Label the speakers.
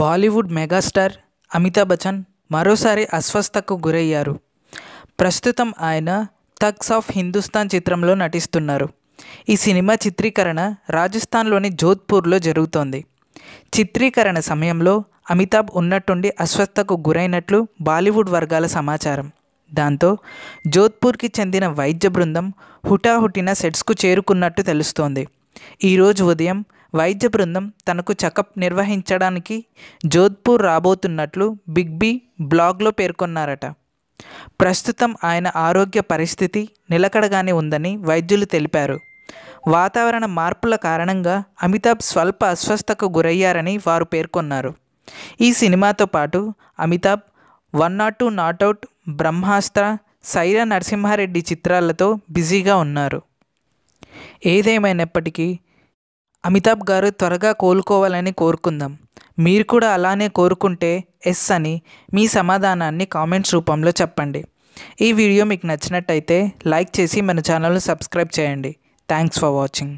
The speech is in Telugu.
Speaker 1: బాలీవుడ్ మెగాస్టార్ అమితాబ్ బచ్చన్ మరోసారి అస్వస్థతకు గురయ్యారు. ప్రస్తుతం ఆయన థగ్స్ ఆఫ్ హిందుస్థాన్ చిత్రంలో నటిస్తున్నారు. ఈ సినిమా చిత్రీకరణ రాజస్థాన్లోని జోధ్పూర్లో జరుగుతోంది. చిత్రీకరణ సమయంలో అమితాబ్ ఉన్నట్టుండి అస్వస్థతకు గురైనట్లు బాలీవుడ్ వర్గాల సమాచారం. దాంతో జోధ్పూర్కి చెందిన వైద్య బృందం హుటాహుటిన సెట్స్కు చేరుకున్నట్టు తెలుస్తోంది. ఈరోజు ఉదయం వైద్య బృందం తనకు చెకప్ నిర్వహించడానికి జోధ్పూర్ రాబోతున్నట్లు బిగ్ బీ బ్లాగ్లో పేర్కొన్నారట. ప్రస్తుతం ఆయన ఆరోగ్య పరిస్థితి నిలకడగానే ఉందని వైద్యులు తెలిపారు. వాతావరణ మార్పుల కారణంగా అమితాబ్ స్వల్ప అస్వస్థతకు గురయ్యారని వారు పేర్కొన్నారు. ఈ సినిమాతో పాటు అమితాబ్ 102 నాట్అవుట్, బ్రహ్మాస్త్ర, సైరా నరసింహారెడ్డి చిత్రాలతో బిజీగా ఉన్నారు. ఏదేమైనప్పటికీ అమితాబ్ గారు త్వరగా కోలుకోవాలని కోరుకుందాం. మీరు కూడా అలానే కోరుకుంటే ఎస్ అని మీ సమాధానాన్ని కామెంట్స్ రూపంలో చెప్పండి. ఈ వీడియో మీకు నచ్చినట్టయితే లైక్ చేసి మన ఛానల్ను సబ్స్క్రైబ్ చేయండి. Thanks for watching.